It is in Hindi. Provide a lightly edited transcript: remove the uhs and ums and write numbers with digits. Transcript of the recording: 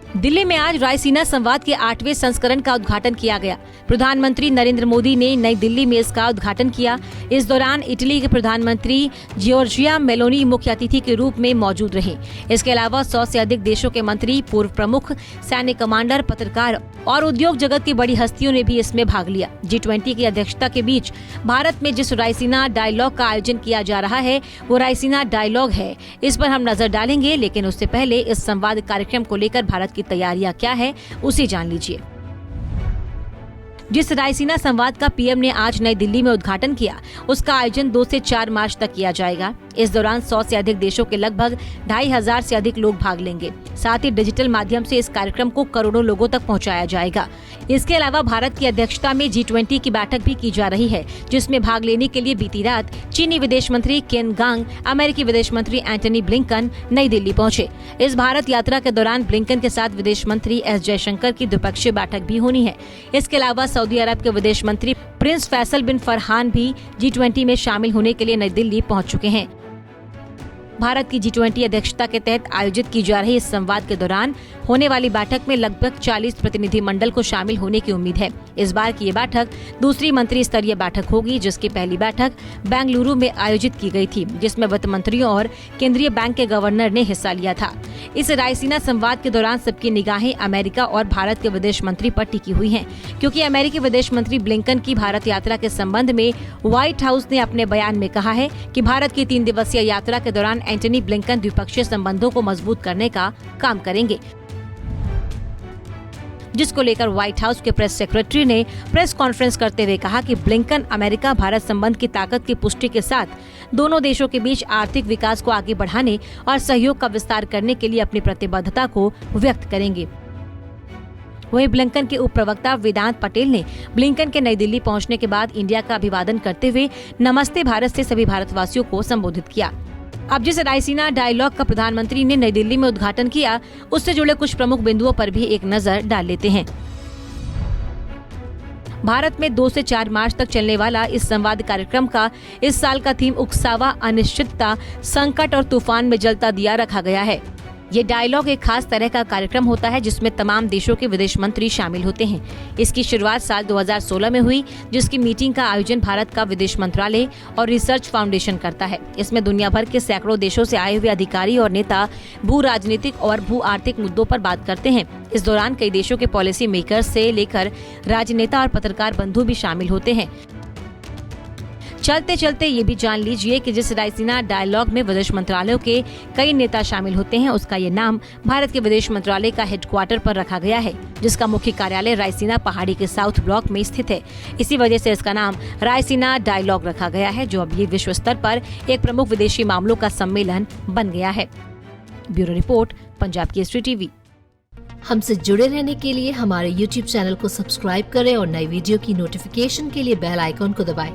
दिल्ली में आज रायसीना संवाद के 8वें संस्करण का उद्घाटन किया गया। प्रधानमंत्री नरेंद्र मोदी ने नई दिल्ली में इसका उद्घाटन किया। इस दौरान इटली के प्रधानमंत्री जियोर्जिया मेलोनी मुख्य अतिथि के रूप में मौजूद रहे। इसके अलावा 100 से अधिक देशों के मंत्री, पूर्व प्रमुख, सैन्य कमांडर, पत्रकार और उद्योग जगत की बड़ी हस्तियों ने भी इसमें भाग लिया। G20 की अध्यक्षता के बीच भारत में जिस रायसीना डायलॉग का आयोजन किया जा रहा है वो रायसीना डायलॉग है। इस पर हम नजर डालेंगे, लेकिन उससे पहले इस संवाद कार्यक्रम को लेकर भारत की तैयारियां क्या है उसे जान लीजिए। जिस रायसीना संवाद का पीएम ने आज नई दिल्ली में उद्घाटन किया, उसका आयोजन 2 से 4 मार्च तक किया जाएगा। इस दौरान 100 से अधिक देशों के लगभग 2500 से अधिक लोग भाग लेंगे। साथ ही डिजिटल माध्यम से इस कार्यक्रम को करोड़ों लोगों तक पहुंचाया जाएगा। इसके अलावा भारत की अध्यक्षता में G20 की बैठक भी की जा रही है, जिसमें भाग लेने के लिए बीती रात चीनी विदेश मंत्री केन गांग, अमेरिकी विदेश मंत्री एंटनी ब्लिंकन नई दिल्ली पहुंचे। इस भारत यात्रा के दौरान ब्लिंकन के साथ विदेश मंत्री एस जयशंकर की द्विपक्षीय बैठक भी होनी है। इसके अलावा सऊदी अरब के विदेश मंत्री प्रिंस फैसल बिन फरहान भी G20 में शामिल होने के लिए नई दिल्ली पहुंच चुके हैं। भारत की G20 अध्यक्षता के तहत आयोजित की जा रही इस संवाद के दौरान होने वाली बैठक में लगभग 40 प्रतिनिधि मंडल को शामिल होने की उम्मीद है। इस बार की ये बैठक दूसरी मंत्री स्तरीय बैठक होगी, जिसकी पहली बैठक बेंगलुरु में आयोजित की गई थी, जिसमें वित्त मंत्रियों और केंद्रीय बैंक के गवर्नर ने हिस्सा लिया था। इस रायसीना संवाद के दौरान सबकी निगाहें अमेरिका और भारत के विदेश मंत्री पर टिकी हुई हैं, क्योंकि अमेरिकी विदेश मंत्री ब्लिंकन की भारत यात्रा के संबंध में व्हाइट हाउस ने अपने बयान में कहा है कि भारत की 3 दिवसीय यात्रा के दौरान एंटनी ब्लिंकन द्विपक्षीय संबंधों को मजबूत करने का काम करेंगे, जिसको लेकर व्हाइट हाउस के प्रेस सेक्रेटरी ने प्रेस कॉन्फ्रेंस करते हुए कहा कि ब्लिंकन अमेरिका भारत संबंध की ताकत की पुष्टि के साथ दोनों देशों के बीच आर्थिक विकास को आगे बढ़ाने और सहयोग का विस्तार करने के लिए अपनी प्रतिबद्धता को व्यक्त करेंगे। वहीं ब्लिंकन के उप प्रवक्ता वेदांत पटेल ने ब्लिंकन के नई दिल्ली पहुंचने के बाद इंडिया का अभिवादन करते हुए नमस्ते भारत से सभी भारतवासियों को संबोधित किया। अब जिस रायसीना डायलॉग का प्रधानमंत्री ने नई दिल्ली में उद्घाटन किया, उससे जुड़े कुछ प्रमुख बिंदुओं पर भी एक नजर डाल लेते हैं। भारत में 2 से 4 मार्च तक चलने वाला इस संवाद कार्यक्रम का इस साल का थीम उकसावा, अनिश्चितता, संकट और तूफान में जलता दिया रखा गया है। ये डायलॉग एक खास तरह का कार्यक्रम होता है जिसमें तमाम देशों के विदेश मंत्री शामिल होते हैं। इसकी शुरुआत साल 2016 में हुई, जिसकी मीटिंग का आयोजन भारत का विदेश मंत्रालय और रिसर्च फाउंडेशन करता है। इसमें दुनिया भर के सैकड़ों देशों से आए हुए अधिकारी और नेता भू राजनीतिक और भू आर्थिक मुद्दों पर बात करते हैं। इस दौरान कई देशों के पॉलिसी मेकर्स से लेकर राजनेता और पत्रकार बंधु भी शामिल होते हैं। चलते चलते ये भी जान लीजिए कि जिस रायसीना डायलॉग में विदेश मंत्रालयों के कई नेता शामिल होते हैं, उसका ये नाम भारत के विदेश मंत्रालय का हेडक्वार्टर पर रखा गया है, जिसका मुख्य कार्यालय रायसीना पहाड़ी के साउथ ब्लॉक में स्थित है। इसी वजह से इसका नाम रायसीना डायलॉग रखा गया है, जो अब ये विश्व स्तर पर एक प्रमुख विदेशी मामलों का सम्मेलन बन गया है। Bureau report, Punjab Kesari TV. हमसे जुड़े रहने के लिए हमारे YouTube चैनल को सब्सक्राइब करें और नई वीडियो की नोटिफिकेशन के लिए बेल आइकॉन को दबाएं।